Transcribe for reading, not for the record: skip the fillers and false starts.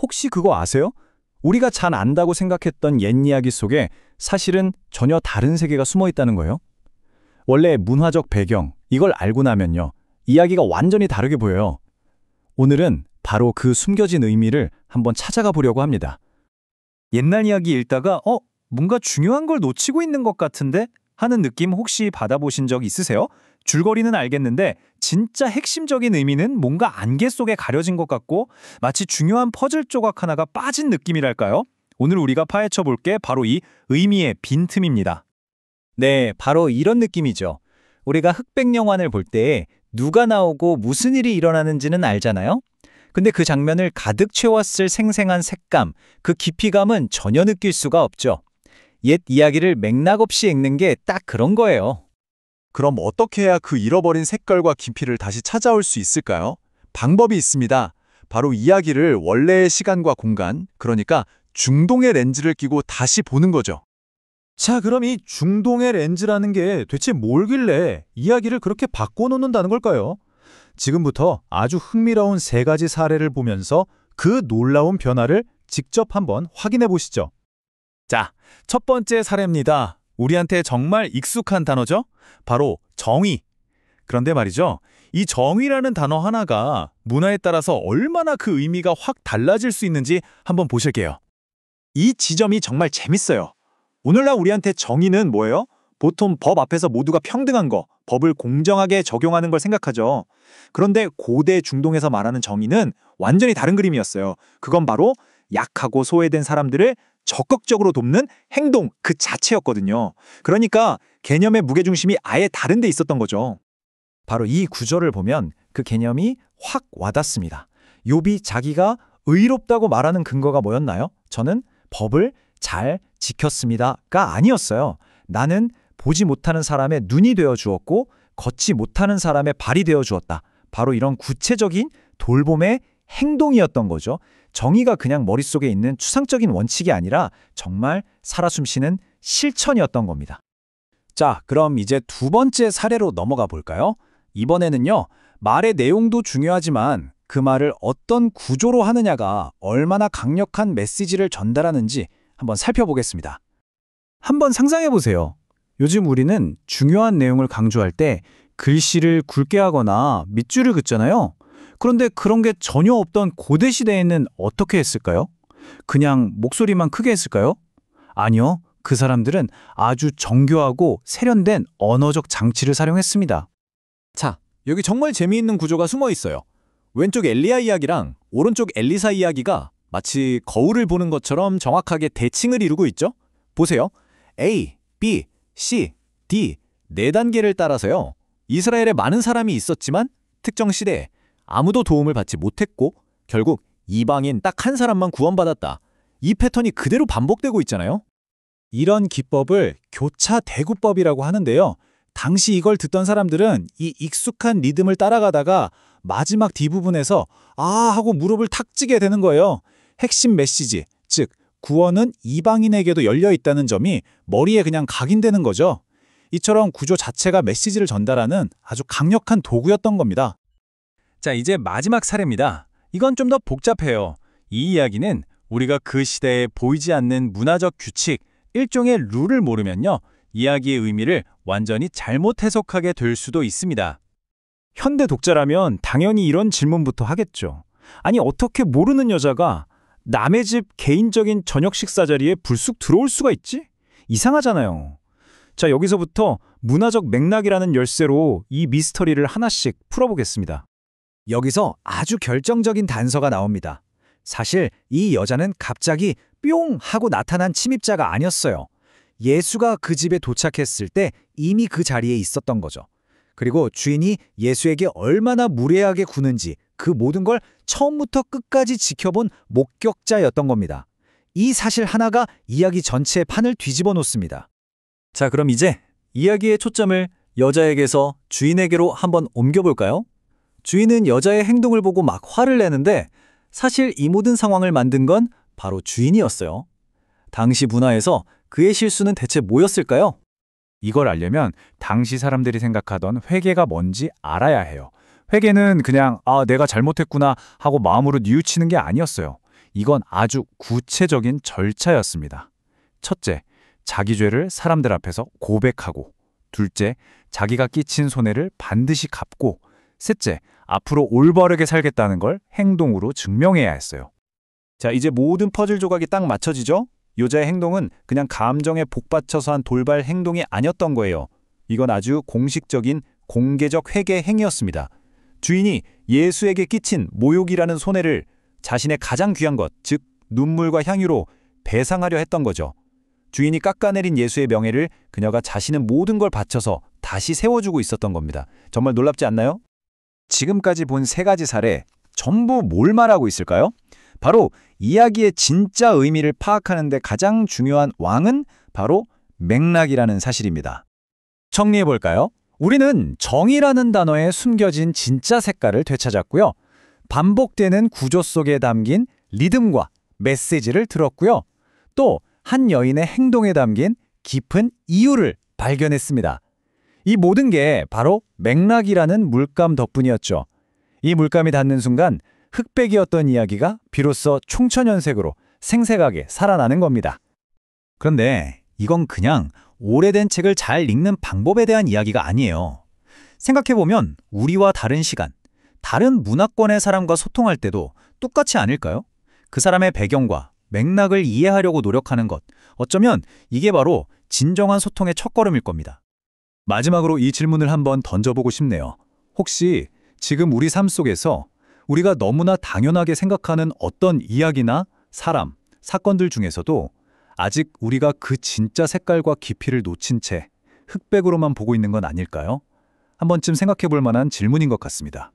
혹시 그거 아세요? 우리가 잘 안다고 생각했던 옛 이야기 속에 사실은 전혀 다른 세계가 숨어 있다는 거예요. 원래 문화적 배경, 이걸 알고 나면요. 이야기가 완전히 다르게 보여요. 오늘은 바로 그 숨겨진 의미를 한번 찾아가 보려고 합니다. 옛날 이야기 읽다가 뭔가 중요한 걸 놓치고 있는 것 같은데? 하는 느낌 혹시 받아보신 적 있으세요? 줄거리는 알겠는데 진짜 핵심적인 의미는 뭔가 안개 속에 가려진 것 같고 마치 중요한 퍼즐 조각 하나가 빠진 느낌이랄까요? 오늘 우리가 파헤쳐 볼 게 바로 이 의미의 빈틈입니다. 네, 바로 이런 느낌이죠. 우리가 흑백 영화를 볼 때 누가 나오고 무슨 일이 일어나는지는 알잖아요? 근데 그 장면을 가득 채웠을 생생한 색감, 그 깊이감은 전혀 느낄 수가 없죠. 옛 이야기를 맥락 없이 읽는 게 딱 그런 거예요. 그럼 어떻게 해야 그 잃어버린 색깔과 깊이를 다시 찾아올 수 있을까요? 방법이 있습니다. 바로 이야기를 원래의 시간과 공간, 그러니까 중동의 렌즈를 끼고 다시 보는 거죠. 자, 그럼 이 중동의 렌즈라는 게 대체 뭘길래 이야기를 그렇게 바꿔놓는다는 걸까요? 지금부터 아주 흥미로운 세 가지 사례를 보면서 그 놀라운 변화를 직접 한번 확인해 보시죠. 자, 첫 번째 사례입니다. 우리한테 정말 익숙한 단어죠? 바로 정의. 그런데 말이죠. 이 정의라는 단어 하나가 문화에 따라서 얼마나 그 의미가 확 달라질 수 있는지 한번 보실게요. 이 지점이 정말 재밌어요. 오늘날 우리한테 정의는 뭐예요? 보통 법 앞에서 모두가 평등한 거, 법을 공정하게 적용하는 걸 생각하죠. 그런데 고대 중동에서 말하는 정의는 완전히 다른 그림이었어요. 그건 바로 약하고 소외된 사람들을 적극적으로 돕는 행동 그 자체였거든요. 그러니까 개념의 무게중심이 아예 다른 데 있었던 거죠. 바로 이 구절을 보면 그 개념이 확 와닿습니다. 욥이 자기가 의롭다고 말하는 근거가 뭐였나요? 저는 법을 잘 지켰습니다가 아니었어요. 나는 보지 못하는 사람의 눈이 되어 주었고 걷지 못하는 사람의 발이 되어 주었다. 바로 이런 구체적인 돌봄의 행동이었던 거죠. 정의가 그냥 머릿속에 있는 추상적인 원칙이 아니라 정말 살아 숨쉬는 실천이었던 겁니다. 자, 그럼 이제 두 번째 사례로 넘어가 볼까요? 이번에는요, 말의 내용도 중요하지만 그 말을 어떤 구조로 하느냐가 얼마나 강력한 메시지를 전달하는지 한번 살펴보겠습니다. 한번 상상해 보세요. 요즘 우리는 중요한 내용을 강조할 때 글씨를 굵게 하거나 밑줄을 긋잖아요. 그런데 그런 게 전혀 없던 고대 시대에는 어떻게 했을까요? 그냥 목소리만 크게 했을까요? 아니요. 그 사람들은 아주 정교하고 세련된 언어적 장치를 사용했습니다. 자, 여기 정말 재미있는 구조가 숨어 있어요. 왼쪽 엘리야 이야기랑 오른쪽 엘리사 이야기가 마치 거울을 보는 것처럼 정확하게 대칭을 이루고 있죠? 보세요. A, B, C, D 네 단계를 따라서요. 이스라엘에 많은 사람이 있었지만 특정 시대에 아무도 도움을 받지 못했고 결국 이방인 딱 한 사람만 구원받았다. 이 패턴이 그대로 반복되고 있잖아요. 이런 기법을 교차 대구법이라고 하는데요. 당시 이걸 듣던 사람들은 이 익숙한 리듬을 따라가다가 마지막 뒷부분에서 아 하고 무릎을 탁 찌게 되는 거예요. 핵심 메시지, 즉 구원은 이방인에게도 열려 있다는 점이 머리에 그냥 각인되는 거죠. 이처럼 구조 자체가 메시지를 전달하는 아주 강력한 도구였던 겁니다. 자, 이제 마지막 사례입니다. 이건 좀 더 복잡해요. 이 이야기는 우리가 그 시대에 보이지 않는 문화적 규칙, 일종의 룰을 모르면요. 이야기의 의미를 완전히 잘못 해석하게 될 수도 있습니다. 현대 독자라면 당연히 이런 질문부터 하겠죠. 아니, 어떻게 모르는 여자가 남의 집 개인적인 저녁 식사 자리에 불쑥 들어올 수가 있지? 이상하잖아요. 자, 여기서부터 문화적 맥락이라는 열쇠로 이 미스터리를 하나씩 풀어보겠습니다. 여기서 아주 결정적인 단서가 나옵니다. 사실 이 여자는 갑자기 뿅 하고 나타난 침입자가 아니었어요. 예수가 그 집에 도착했을 때 이미 그 자리에 있었던 거죠. 그리고 주인이 예수에게 얼마나 무례하게 구는지 그 모든 걸 처음부터 끝까지 지켜본 목격자였던 겁니다. 이 사실 하나가 이야기 전체의 판을 뒤집어 놓습니다. 자, 그럼 이제 이야기의 초점을 여자에게서 주인에게로 한번 옮겨볼까요? 주인은 여자의 행동을 보고 막 화를 내는데 사실 이 모든 상황을 만든 건 바로 주인이었어요. 당시 문화에서 그의 실수는 대체 뭐였을까요? 이걸 알려면 당시 사람들이 생각하던 회개가 뭔지 알아야 해요. 회개는 그냥 내가 잘못했구나 하고 마음으로 뉘우치는 게 아니었어요. 이건 아주 구체적인 절차였습니다. 첫째, 자기 죄를 사람들 앞에서 고백하고, 둘째, 자기가 끼친 손해를 반드시 갚고, 셋째, 앞으로 올바르게 살겠다는 걸 행동으로 증명해야 했어요. 자, 이제 모든 퍼즐 조각이 딱 맞춰지죠? 요자의 행동은 그냥 감정에 복받쳐서 한 돌발 행동이 아니었던 거예요. 이건 아주 공식적인 공개적 회개 행위였습니다. 주인이 예수에게 끼친 모욕이라는 손해를 자신의 가장 귀한 것, 즉 눈물과 향유로 배상하려 했던 거죠. 주인이 깎아내린 예수의 명예를 그녀가 자신은 모든 걸 바쳐서 다시 세워주고 있었던 겁니다. 정말 놀랍지 않나요? 지금까지 본 세 가지 사례, 전부 뭘 말하고 있을까요? 바로 이야기의 진짜 의미를 파악하는 데 가장 중요한 왕은 바로 맥락이라는 사실입니다. 정리해볼까요? 우리는 정의라는 단어에 숨겨진 진짜 색깔을 되찾았고요. 반복되는 구조 속에 담긴 리듬과 메시지를 들었고요. 또 한 여인의 행동에 담긴 깊은 이유를 발견했습니다. 이 모든 게 바로 맥락이라는 물감 덕분이었죠. 이 물감이 닿는 순간 흑백이었던 이야기가 비로소 총천연색으로 생생하게 살아나는 겁니다. 그런데 이건 그냥 오래된 책을 잘 읽는 방법에 대한 이야기가 아니에요. 생각해보면 우리와 다른 시간, 다른 문화권의 사람과 소통할 때도 똑같이 아닐까요? 그 사람의 배경과 맥락을 이해하려고 노력하는 것, 어쩌면 이게 바로 진정한 소통의 첫걸음일 겁니다. 마지막으로 이 질문을 한번 던져보고 싶네요. 혹시 지금 우리 삶 속에서 우리가 너무나 당연하게 생각하는 어떤 이야기나 사람, 사건들 중에서도 아직 우리가 그 진짜 색깔과 깊이를 놓친 채 흑백으로만 보고 있는 건 아닐까요? 한 번쯤 생각해 볼 만한 질문인 것 같습니다.